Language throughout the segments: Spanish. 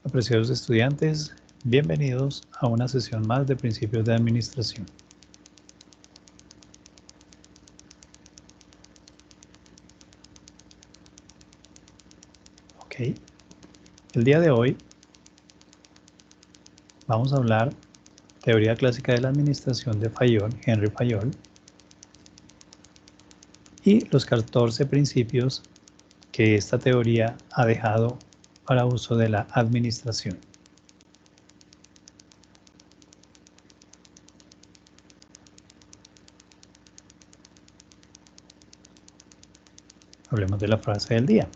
Apreciados estudiantes, bienvenidos a una sesión más de Principios de Administración. Ok, el día de hoy vamos a hablar Teoría Clásica de la Administración de Fayol, Henry Fayol, y los 14 principios que esta teoría ha dejado para uso de la administración. Hablemos de la frase del día.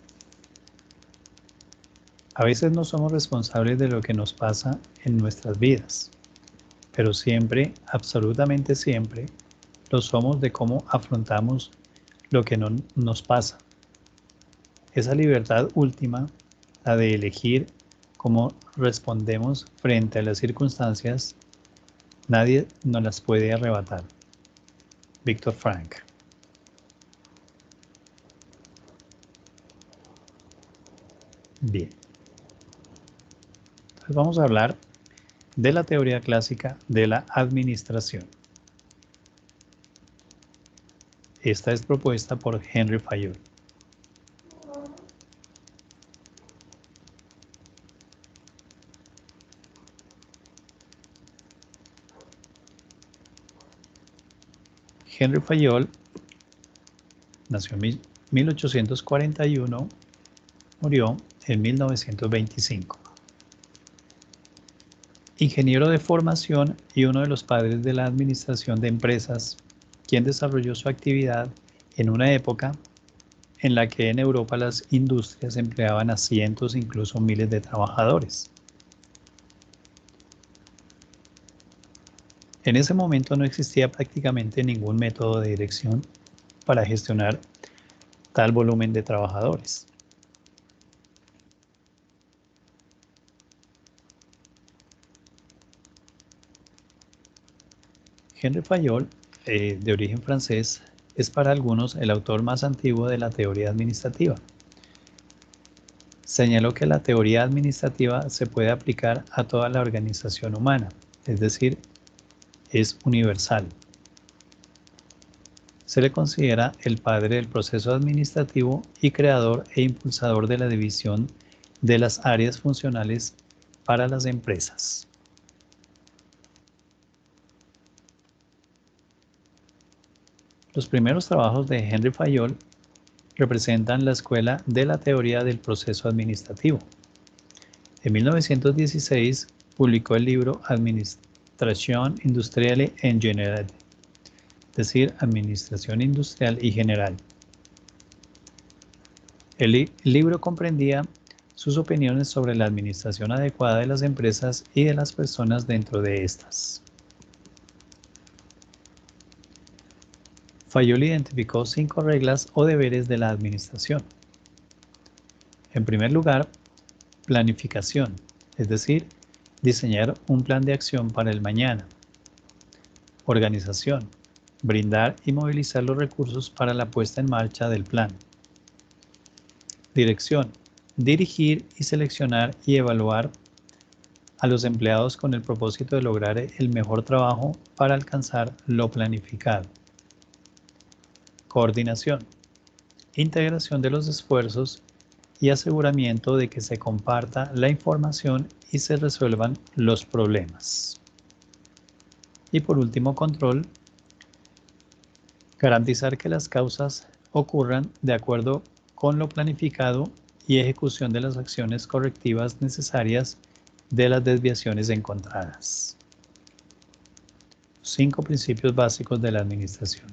A veces no somos responsables de lo que nos pasa en nuestras vidas, pero siempre, absolutamente siempre, lo somos de cómo afrontamos lo que no nos pasa. Esa libertad última, la de elegir cómo respondemos frente a las circunstancias, nadie nos las puede arrebatar. Víctor Frank. Bien. Entonces vamos a hablar de la teoría clásica de la administración. Esta es propuesta por Henry Fayol. Henry Fayol nació en 1841, murió en 1925. Ingeniero de formación y uno de los padres de la administración de empresas, quien desarrolló su actividad en una época en la que en Europa las industrias empleaban a cientos, incluso miles de trabajadores. En ese momento no existía prácticamente ningún método de dirección para gestionar tal volumen de trabajadores. Henry Fayol, de origen francés, es para algunos el autor más antiguo de la teoría administrativa. Señaló que la teoría administrativa se puede aplicar a toda la organización humana, es decir, es universal. Se le considera el padre del proceso administrativo y creador e impulsador de la división de las áreas funcionales para las empresas. Los primeros trabajos de Henry Fayol representan la escuela de la teoría del proceso administrativo. En 1916 publicó el libro Administración Industriale en General, es decir, Administración Industrial y General. El libro comprendía sus opiniones sobre la administración adecuada de las empresas y de las personas dentro de estas. Fayol identificó 5 reglas o deberes de la administración. En primer lugar, planificación, es decir, diseñar un plan de acción para el mañana. Organización, brindar y movilizar los recursos para la puesta en marcha del plan. Dirección, dirigir y seleccionar y evaluar a los empleados con el propósito de lograr el mejor trabajo para alcanzar lo planificado. Coordinación, integración de los esfuerzos y aseguramiento de que se comparta la información y se resuelvan los problemas. Y por último, control, garantizar que las causas ocurran de acuerdo con lo planificado y ejecución de las acciones correctivas necesarias de las desviaciones encontradas. 5 principios básicos de la administración.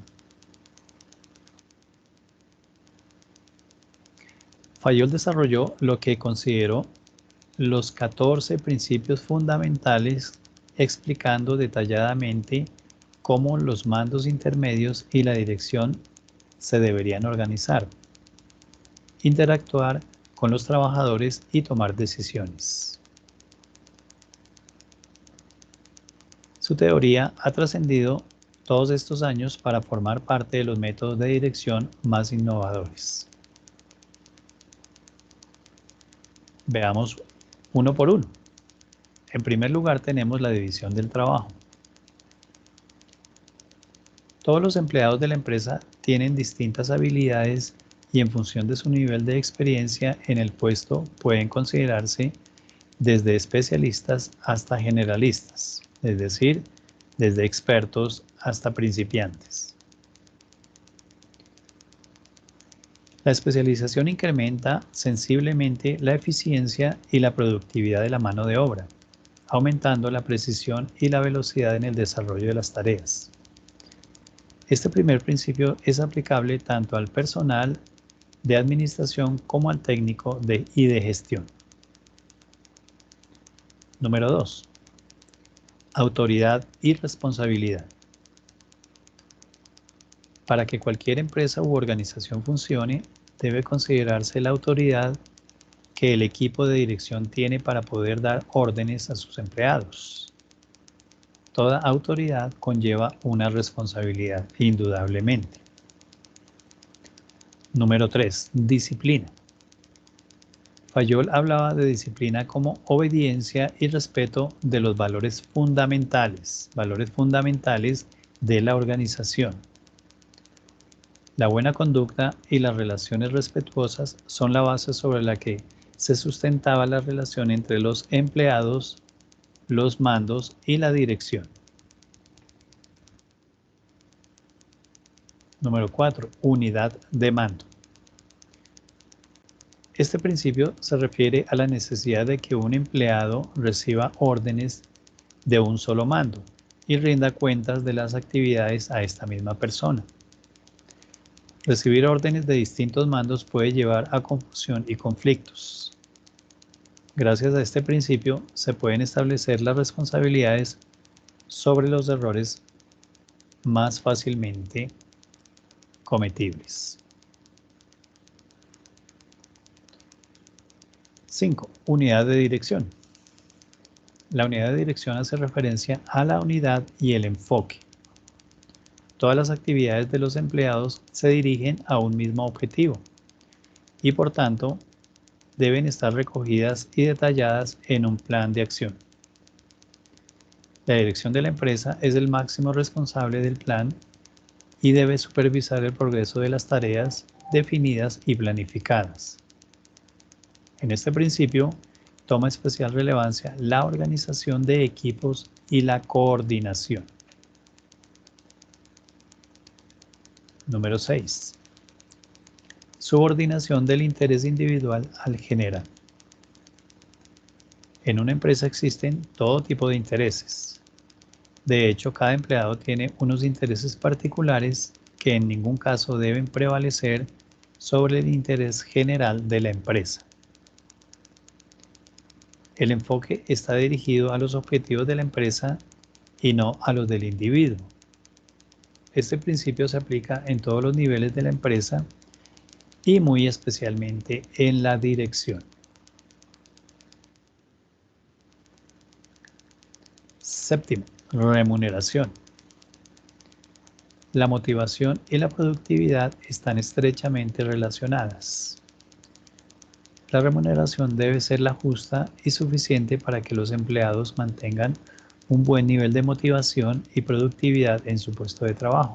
Fayol desarrolló lo que consideró los 14 principios fundamentales, explicando detalladamente cómo los mandos intermedios y la dirección se deberían organizar, interactuar con los trabajadores y tomar decisiones. Su teoría ha trascendido todos estos años para formar parte de los métodos de dirección más innovadores. Veamos uno por uno. En primer lugar tenemos la división del trabajo. Todos los empleados de la empresa tienen distintas habilidades y en función de su nivel de experiencia en el puesto pueden considerarse desde especialistas hasta generalistas, es decir, desde expertos hasta principiantes. La especialización incrementa sensiblemente la eficiencia y la productividad de la mano de obra, aumentando la precisión y la velocidad en el desarrollo de las tareas. Este primer principio es aplicable tanto al personal de administración como al técnico y de gestión. Número 2. Autoridad y responsabilidad. Para que cualquier empresa u organización funcione, debe considerarse la autoridad que el equipo de dirección tiene para poder dar órdenes a sus empleados. Toda autoridad conlleva una responsabilidad, indudablemente. Número 3. Disciplina. Fayol hablaba de disciplina como obediencia y respeto de los valores fundamentales de la organización. La buena conducta y las relaciones respetuosas son la base sobre la que se sustentaba la relación entre los empleados, los mandos y la dirección. Número 4. Unidad de mando. Este principio se refiere a la necesidad de que un empleado reciba órdenes de un solo mando y rinda cuentas de las actividades a esta misma persona. Recibir órdenes de distintos mandos puede llevar a confusión y conflictos. Gracias a este principio se pueden establecer las responsabilidades sobre los errores más fácilmente cometibles. 5. Unidad de dirección. La unidad de dirección hace referencia a la unidad y el enfoque. Todas las actividades de los empleados se dirigen a un mismo objetivo y por tanto deben estar recogidas y detalladas en un plan de acción. La dirección de la empresa es el máximo responsable del plan y debe supervisar el progreso de las tareas definidas y planificadas. En este principio toma especial relevancia la organización de equipos y la coordinación. Número 6. Subordinación del interés individual al general. En una empresa existen todo tipo de intereses. De hecho, cada empleado tiene unos intereses particulares que en ningún caso deben prevalecer sobre el interés general de la empresa. El enfoque está dirigido a los objetivos de la empresa y no a los del individuo. Este principio se aplica en todos los niveles de la empresa y muy especialmente en la dirección. Séptimo, remuneración. La motivación y la productividad están estrechamente relacionadas. La remuneración debe ser la justa y suficiente para que los empleados mantengan un buen nivel de motivación y productividad en su puesto de trabajo.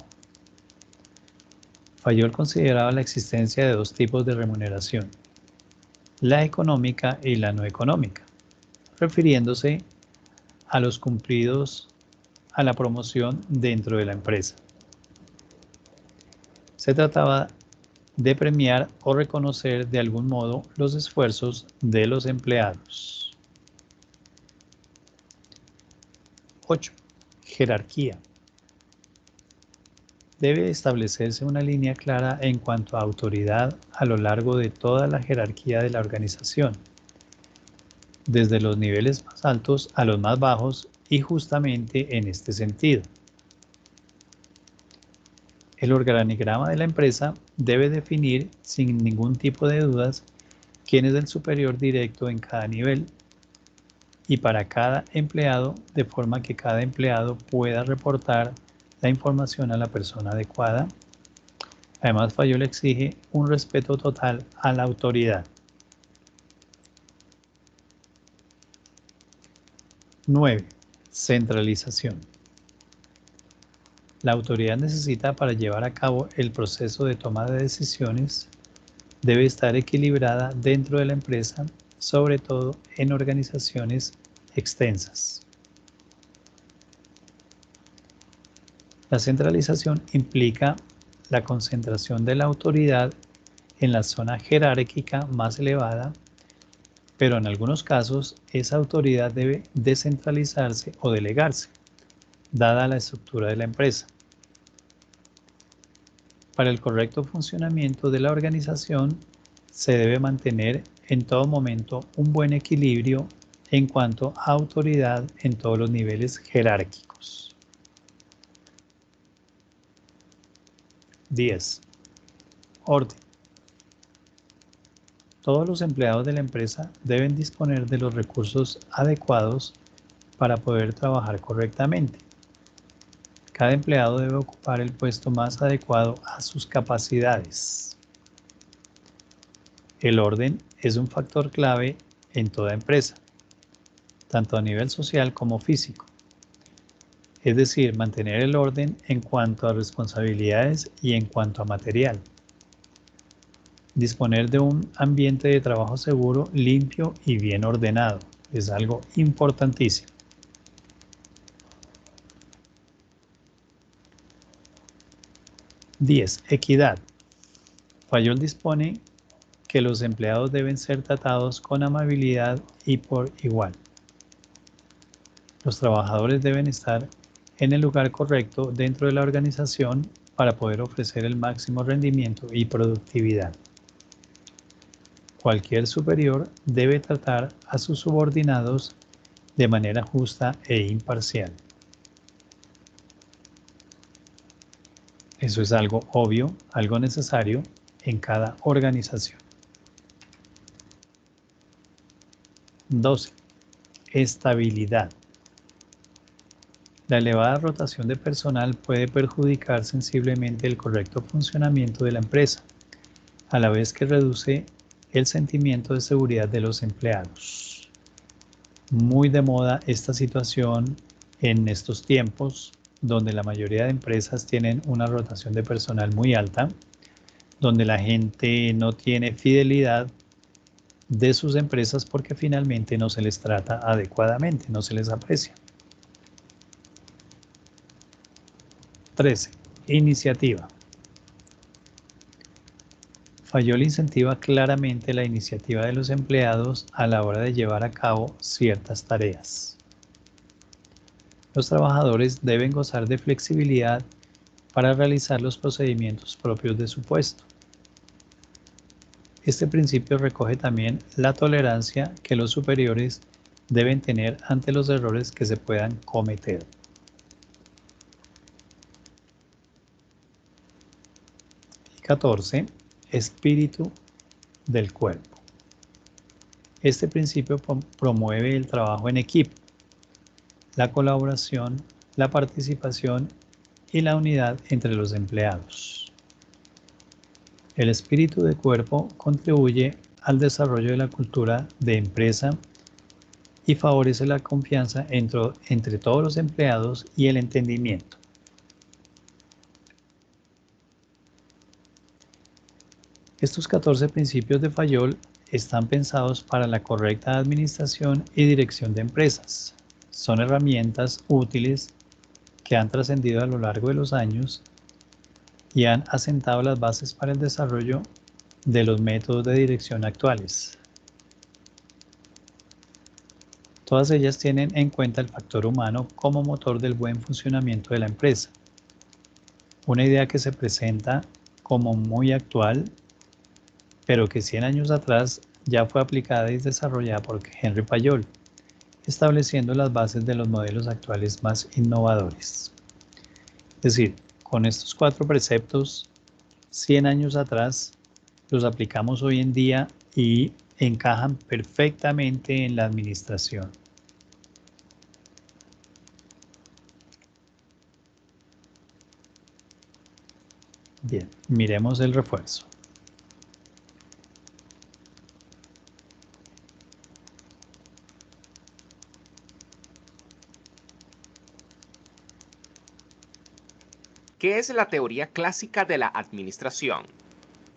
Fayol consideraba la existencia de dos tipos de remuneración, la económica y la no económica, refiriéndose a los cumplidos a la promoción dentro de la empresa. Se trataba de premiar o reconocer de algún modo los esfuerzos de los empleados. 8. Jerarquía. Debe establecerse una línea clara en cuanto a autoridad a lo largo de toda la jerarquía de la organización, desde los niveles más altos a los más bajos y justamente en este sentido. El organigrama de la empresa debe definir sin ningún tipo de dudas quién es el superior directo en cada nivel y para cada empleado, de forma que cada empleado pueda reportar la información a la persona adecuada. Además, Fayol exige un respeto total a la autoridad. 9. Centralización. La autoridad necesita para llevar a cabo el proceso de toma de decisiones debe estar equilibrada dentro de la empresa, sobre todo en organizaciones extensas. La centralización implica la concentración de la autoridad en la zona jerárquica más elevada, pero en algunos casos esa autoridad debe descentralizarse o delegarse, dada la estructura de la empresa. Para el correcto funcionamiento de la organización, se debe mantener en todo momento un buen equilibrio en cuanto a autoridad en todos los niveles jerárquicos. 10. Orden. Todos los empleados de la empresa deben disponer de los recursos adecuados para poder trabajar correctamente. Cada empleado debe ocupar el puesto más adecuado a sus capacidades. El orden es un factor clave en toda empresa, tanto a nivel social como físico. Es decir, mantener el orden en cuanto a responsabilidades y en cuanto a material. Disponer de un ambiente de trabajo seguro, limpio y bien ordenado es algo importantísimo. 10. Equidad. Fayol dispone que los empleados deben ser tratados con amabilidad y por igual. Los trabajadores deben estar en el lugar correcto dentro de la organización para poder ofrecer el máximo rendimiento y productividad. Cualquier superior debe tratar a sus subordinados de manera justa e imparcial. Eso es algo obvio, algo necesario en cada organización. 12. Estabilidad. La elevada rotación de personal puede perjudicar sensiblemente el correcto funcionamiento de la empresa, a la vez que reduce el sentimiento de seguridad de los empleados. Muy de moda esta situación en estos tiempos, donde la mayoría de empresas tienen una rotación de personal muy alta, donde la gente no tiene fidelidad de sus empresas porque finalmente no se les trata adecuadamente, no se les aprecia. 13. Iniciativa. Fayol incentiva claramente la iniciativa de los empleados a la hora de llevar a cabo ciertas tareas. Los trabajadores deben gozar de flexibilidad para realizar los procedimientos propios de su puesto. Este principio recoge también la tolerancia que los superiores deben tener ante los errores que se puedan cometer. 14. Espíritu del cuerpo. Este principio promueve el trabajo en equipo, la colaboración, la participación y la unidad entre los empleados. El espíritu de cuerpo contribuye al desarrollo de la cultura de empresa y favorece la confianza entre todos los empleados y el entendimiento. Estos 14 principios de Fayol están pensados para la correcta administración y dirección de empresas. Son herramientas útiles que han trascendido a lo largo de los años y han asentado las bases para el desarrollo de los métodos de dirección actuales. Todas ellas tienen en cuenta el factor humano como motor del buen funcionamiento de la empresa. Una idea que se presenta como muy actual, pero que 100 años atrás ya fue aplicada y desarrollada por Henry Fayol, estableciendo las bases de los modelos actuales más innovadores. Es decir, con estos 4 preceptos, 100 años atrás, los aplicamos hoy en día y encajan perfectamente en la administración. Bien, miremos el refuerzo. ¿Qué es la teoría clásica de la administración?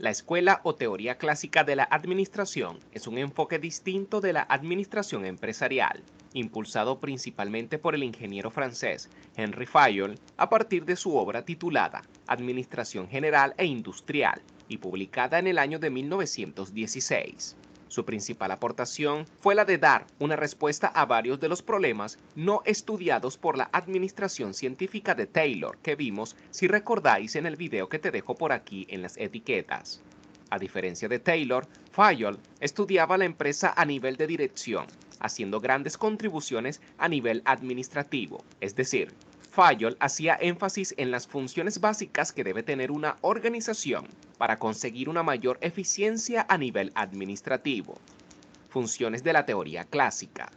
La escuela o teoría clásica de la administración es un enfoque distinto de la administración empresarial, impulsado principalmente por el ingeniero francés Henry Fayol a partir de su obra titulada Administración General e Industrial y publicada en el año de 1916. Su principal aportación fue la de dar una respuesta a varios de los problemas no estudiados por la administración científica de Taylor que vimos si recordáis en el video que te dejo por aquí en las etiquetas. A diferencia de Taylor, Fayol estudiaba la empresa a nivel de dirección, haciendo grandes contribuciones a nivel administrativo, es decir, Fayol hacía énfasis en las funciones básicas que debe tener una organización para conseguir una mayor eficiencia a nivel administrativo. Funciones de la teoría clásica.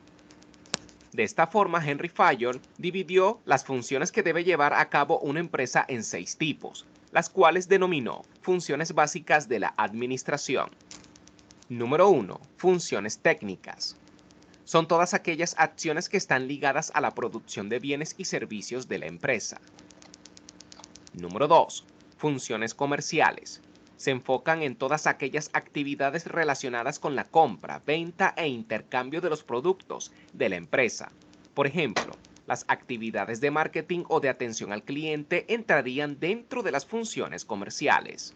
De esta forma, Henry Fayol dividió las funciones que debe llevar a cabo una empresa en 6 tipos, las cuales denominó funciones básicas de la administración. Número 1. Funciones técnicas. Son todas aquellas acciones que están ligadas a la producción de bienes y servicios de la empresa. Número 2. Funciones comerciales. Se enfocan en todas aquellas actividades relacionadas con la compra, venta e intercambio de los productos de la empresa. Por ejemplo, las actividades de marketing o de atención al cliente entrarían dentro de las funciones comerciales.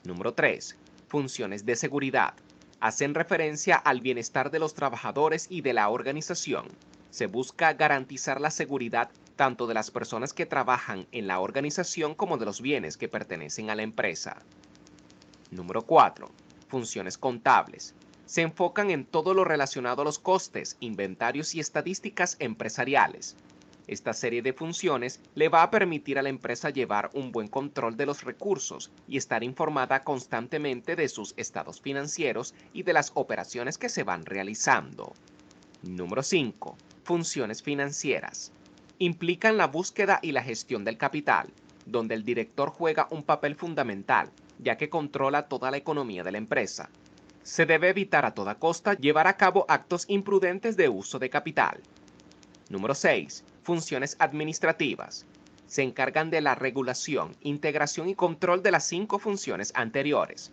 Número 3. Funciones de seguridad. Hacen referencia al bienestar de los trabajadores y de la organización. Se busca garantizar la seguridad tanto de las personas que trabajan en la organización como de los bienes que pertenecen a la empresa. Número 4. Funciones contables. Se enfocan en todo lo relacionado a los costes, inventarios y estadísticas empresariales. Esta serie de funciones le va a permitir a la empresa llevar un buen control de los recursos y estar informada constantemente de sus estados financieros y de las operaciones que se van realizando. Número 5. Funciones financieras. Implican la búsqueda y la gestión del capital, donde el director juega un papel fundamental, ya que controla toda la economía de la empresa. Se debe evitar a toda costa llevar a cabo actos imprudentes de uso de capital. Número 6. Funciones administrativas. Se encargan de la regulación, integración y control de las 5 funciones anteriores.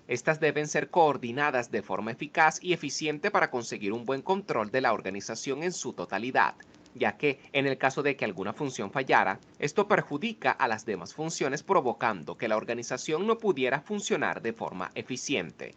Estas deben ser coordinadas de forma eficaz y eficiente para conseguir un buen control de la organización en su totalidad, ya que en el caso de que alguna función fallara, esto perjudica a las demás funciones provocando que la organización no pudiera funcionar de forma eficiente.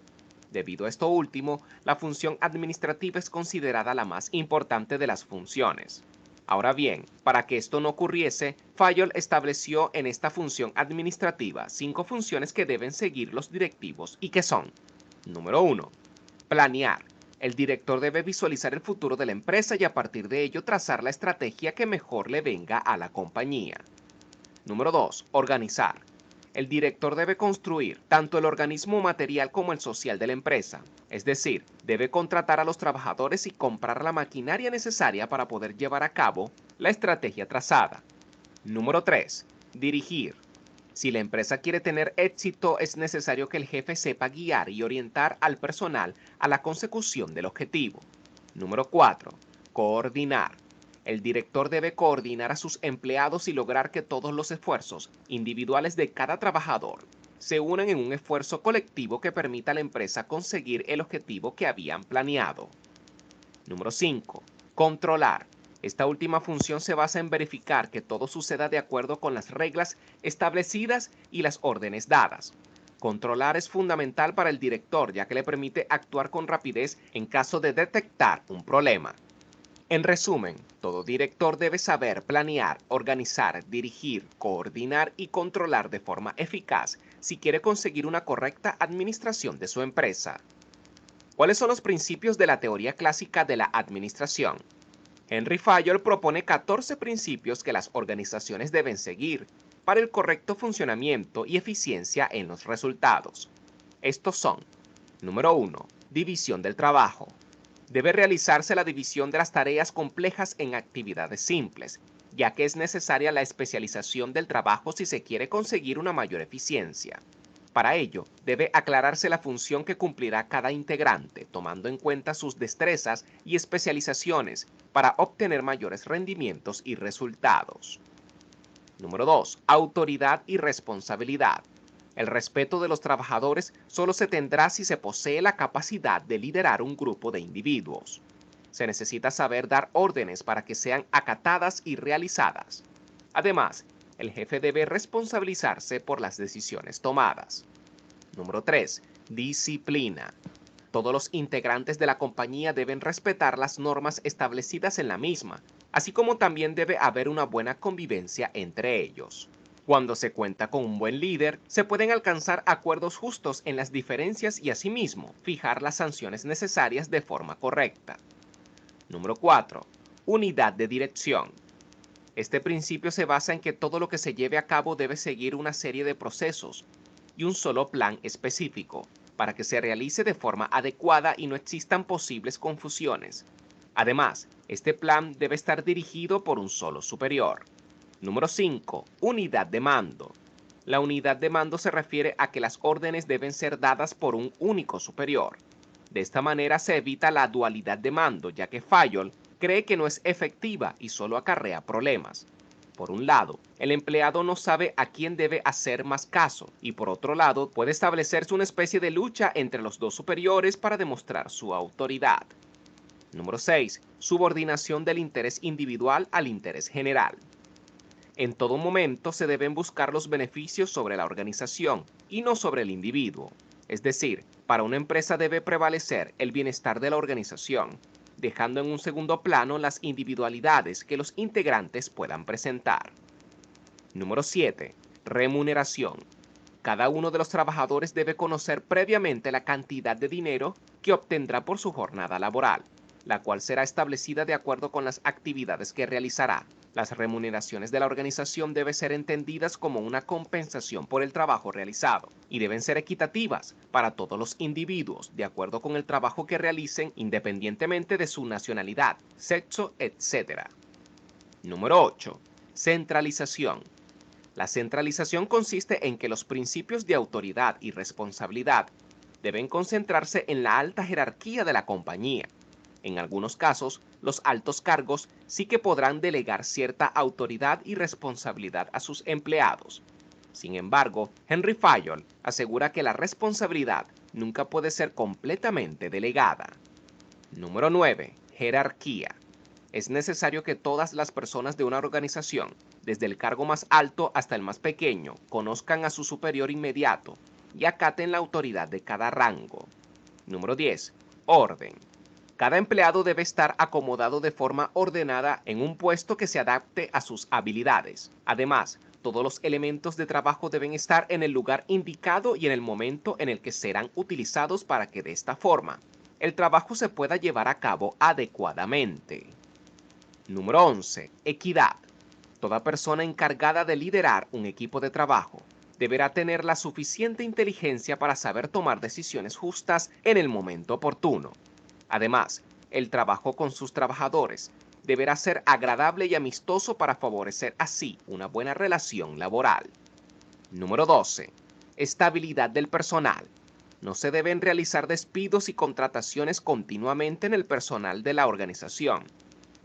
Debido a esto último, la función administrativa es considerada la más importante de las funciones. Ahora bien, para que esto no ocurriese, Fayol estableció en esta función administrativa 5 funciones que deben seguir los directivos y que son: número 1. Planear. El director debe visualizar el futuro de la empresa y a partir de ello trazar la estrategia que mejor le venga a la compañía. Número 2. Organizar. El director debe construir tanto el organismo material como el social de la empresa, es decir, debe contratar a los trabajadores y comprar la maquinaria necesaria para poder llevar a cabo la estrategia trazada. Número 3. Dirigir. Si la empresa quiere tener éxito, es necesario que el jefe sepa guiar y orientar al personal a la consecución del objetivo. Número 4. Coordinar. El director debe coordinar a sus empleados y lograr que todos los esfuerzos individuales de cada trabajador se unan en un esfuerzo colectivo que permita a la empresa conseguir el objetivo que habían planeado. Número 5. Controlar. Esta última función se basa en verificar que todo suceda de acuerdo con las reglas establecidas y las órdenes dadas. Controlar es fundamental para el director, ya que le permite actuar con rapidez en caso de detectar un problema. En resumen, todo director debe saber planear, organizar, dirigir, coordinar y controlar de forma eficaz si quiere conseguir una correcta administración de su empresa. ¿Cuáles son los principios de la teoría clásica de la administración? Henry Fayol propone 14 principios que las organizaciones deben seguir para el correcto funcionamiento y eficiencia en los resultados. Estos son: número 1. División del trabajo. Debe realizarse la división de las tareas complejas en actividades simples, ya que es necesaria la especialización del trabajo si se quiere conseguir una mayor eficiencia. Para ello, debe aclararse la función que cumplirá cada integrante, tomando en cuenta sus destrezas y especializaciones para obtener mayores rendimientos y resultados. Número 2. Autoridad y responsabilidad. El respeto de los trabajadores solo se tendrá si se posee la capacidad de liderar un grupo de individuos. Se necesita saber dar órdenes para que sean acatadas y realizadas. Además, el jefe debe responsabilizarse por las decisiones tomadas. Número 3. Disciplina. Todos los integrantes de la compañía deben respetar las normas establecidas en la misma, así como también debe haber una buena convivencia entre ellos. Cuando se cuenta con un buen líder, se pueden alcanzar acuerdos justos en las diferencias y asimismo fijar las sanciones necesarias de forma correcta. Número 4. Unidad de dirección. Este principio se basa en que todo lo que se lleve a cabo debe seguir una serie de procesos y un solo plan específico, para que se realice de forma adecuada y no existan posibles confusiones. Además, este plan debe estar dirigido por un solo superior. Número 5. Unidad de mando. La unidad de mando se refiere a que las órdenes deben ser dadas por un único superior. De esta manera se evita la dualidad de mando, ya que Fayol cree que no es efectiva y solo acarrea problemas. Por un lado, el empleado no sabe a quién debe hacer más caso y por otro lado puede establecerse una especie de lucha entre los dos superiores para demostrar su autoridad. Número 6. Subordinación del interés individual al interés general. En todo momento se deben buscar los beneficios sobre la organización y no sobre el individuo. Es decir, para una empresa debe prevalecer el bienestar de la organización, dejando en un segundo plano las individualidades que los integrantes puedan presentar. Número 7. Remuneración. Cada uno de los trabajadores debe conocer previamente la cantidad de dinero que obtendrá por su jornada laboral, la cual será establecida de acuerdo con las actividades que realizará. Las remuneraciones de la organización deben ser entendidas como una compensación por el trabajo realizado y deben ser equitativas para todos los individuos de acuerdo con el trabajo que realicen independientemente de su nacionalidad, sexo, etc. Número 8. Centralización. La centralización consiste en que los principios de autoridad y responsabilidad deben concentrarse en la alta jerarquía de la compañía. En algunos casos, los altos cargos sí que podrán delegar cierta autoridad y responsabilidad a sus empleados. Sin embargo, Henry Fayol asegura que la responsabilidad nunca puede ser completamente delegada. Número 9. Jerarquía. Es necesario que todas las personas de una organización, desde el cargo más alto hasta el más pequeño, conozcan a su superior inmediato y acaten la autoridad de cada rango. Número 10. Orden. Cada empleado debe estar acomodado de forma ordenada en un puesto que se adapte a sus habilidades. Además, todos los elementos de trabajo deben estar en el lugar indicado y en el momento en el que serán utilizados para que de esta forma el trabajo se pueda llevar a cabo adecuadamente. Número 11. Equidad. Toda persona encargada de liderar un equipo de trabajo deberá tener la suficiente inteligencia para saber tomar decisiones justas en el momento oportuno. Además, el trabajo con sus trabajadores deberá ser agradable y amistoso para favorecer así una buena relación laboral. Número 12. Estabilidad del personal. No se deben realizar despidos y contrataciones continuamente en el personal de la organización,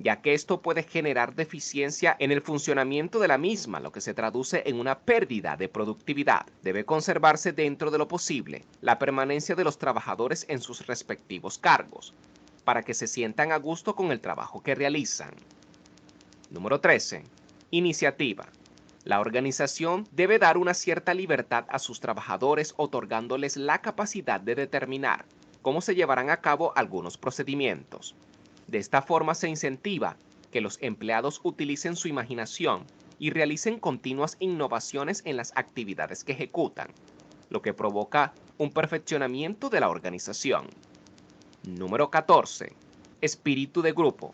ya que esto puede generar deficiencia en el funcionamiento de la misma, lo que se traduce en una pérdida de productividad. Debe conservarse dentro de lo posible la permanencia de los trabajadores en sus respectivos cargos, para que se sientan a gusto con el trabajo que realizan. Número 13. Iniciativa. La organización debe dar una cierta libertad a sus trabajadores, otorgándoles la capacidad de determinar cómo se llevarán a cabo algunos procedimientos. De esta forma se incentiva que los empleados utilicen su imaginación y realicen continuas innovaciones en las actividades que ejecutan, lo que provoca un perfeccionamiento de la organización. Número 14. Espíritu de grupo.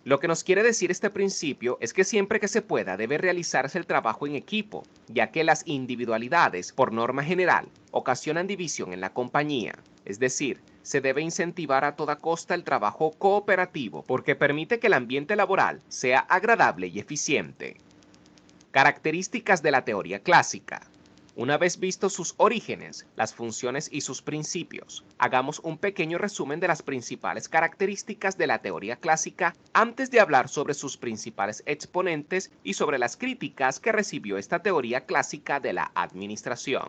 Lo que nos quiere decir este principio es que siempre que se pueda debe realizarse el trabajo en equipo, ya que las individualidades, por norma general, ocasionan división en la compañía. Es decir, se debe incentivar a toda costa el trabajo cooperativo porque permite que el ambiente laboral sea agradable y eficiente. Características de la teoría clásica. Una vez vistos sus orígenes, las funciones y sus principios, hagamos un pequeño resumen de las principales características de la teoría clásica antes de hablar sobre sus principales exponentes y sobre las críticas que recibió esta teoría clásica de la administración.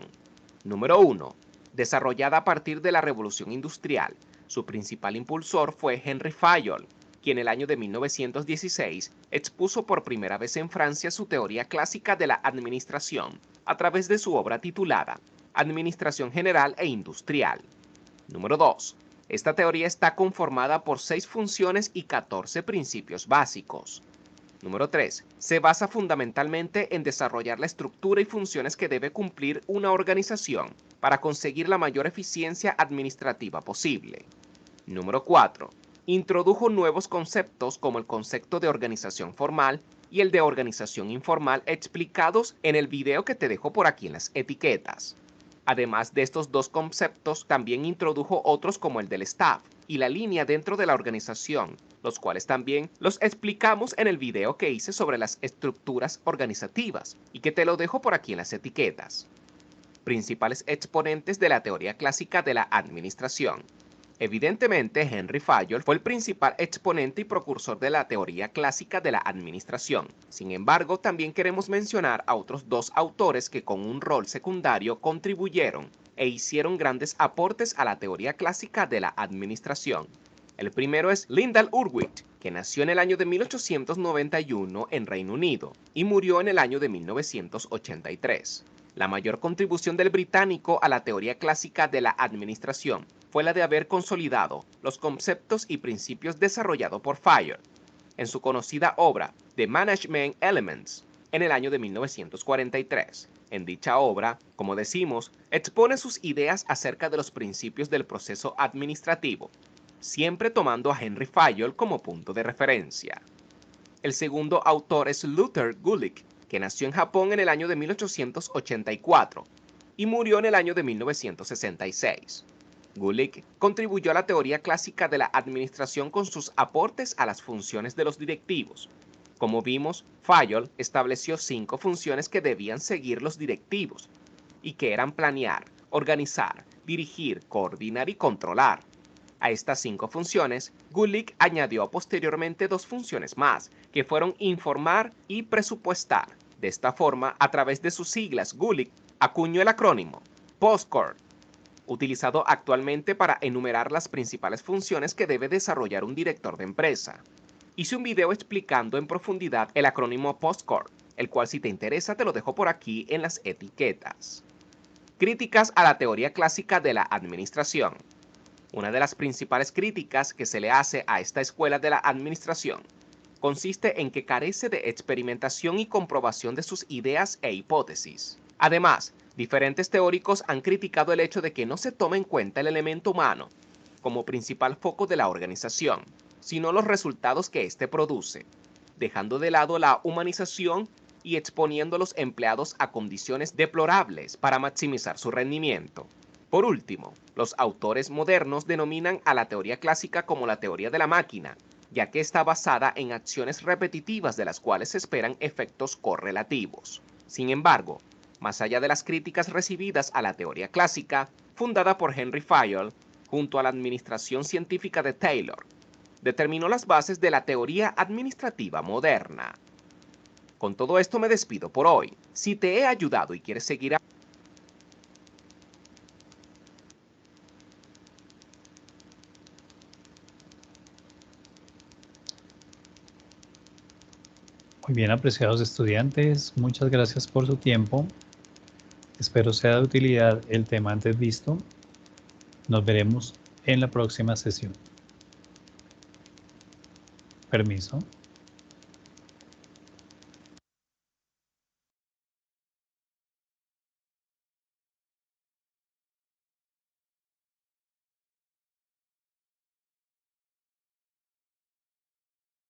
Número 1. Desarrollada a partir de la Revolución Industrial, su principal impulsor fue Henry Fayol, quien en el año de 1916 expuso por primera vez en Francia su teoría clásica de la administración a través de su obra titulada Administración General e Industrial. Número 2. Esta teoría está conformada por 6 funciones y 14 principios básicos. Número 3. Se basa fundamentalmente en desarrollar la estructura y funciones que debe cumplir una organización para conseguir la mayor eficiencia administrativa posible. Número 4. Introdujo nuevos conceptos como el concepto de organización formal y el de organización informal explicados en el video que te dejo por aquí en las etiquetas. Además de estos dos conceptos, también introdujo otros como el del staff y la línea dentro de la organización, los cuales también los explicamos en el video que hice sobre las estructuras organizativas y que te lo dejo por aquí en las etiquetas. Principales exponentes de la teoría clásica de la administración. Evidentemente, Henry Fayol fue el principal exponente y precursor de la teoría clásica de la administración. Sin embargo, también queremos mencionar a otros dos autores que con un rol secundario contribuyeron e hicieron grandes aportes a la teoría clásica de la administración. El primero es Lyndall Urwitz, que nació en el año de 1891 en Reino Unido y murió en el año de 1983. La mayor contribución del británico a la teoría clásica de la administración fue la de haber consolidado los conceptos y principios desarrollados por Fayol en su conocida obra The Management Elements en el año de 1943. En dicha obra, como decimos, expone sus ideas acerca de los principios del proceso administrativo, siempre tomando a Henry Fayol como punto de referencia. El segundo autor es Luther Gulick, que nació en Japón en el año de 1884 y murió en el año de 1966. Gulick contribuyó a la teoría clásica de la administración con sus aportes a las funciones de los directivos. Como vimos, Fayol estableció 5 funciones que debían seguir los directivos y que eran planear, organizar, dirigir, coordinar y controlar. A estas 5 funciones, Gulick añadió posteriormente 2 funciones más, que fueron informar y presupuestar. De esta forma, a través de sus siglas, Gulick acuñó el acrónimo POSCOR, utilizado actualmente para enumerar las principales funciones que debe desarrollar un director de empresa. Hice un video explicando en profundidad el acrónimo POSCOR, el cual si te interesa te lo dejo por aquí en las etiquetas. Críticas a la teoría clásica de la administración. Una de las principales críticas que se le hace a esta escuela de la administración consiste en que carece de experimentación y comprobación de sus ideas e hipótesis. Además, diferentes teóricos han criticado el hecho de que no se toma en cuenta el elemento humano como principal foco de la organización, sino los resultados que éste produce, dejando de lado la humanización y exponiendo a los empleados a condiciones deplorables para maximizar su rendimiento. Por último, los autores modernos denominan a la teoría clásica como la teoría de la máquina, ya que está basada en acciones repetitivas de las cuales se esperan efectos correlativos. Sin embargo, más allá de las críticas recibidas a la teoría clásica, fundada por Henry Fayol, junto a la administración científica de Taylor, determinó las bases de la teoría administrativa moderna. Con todo esto me despido por hoy. Si te he ayudado y quieres seguir Muy bien, apreciados estudiantes, muchas gracias por su tiempo. Espero sea de utilidad el tema antes visto. Nos veremos en la próxima sesión. Permiso.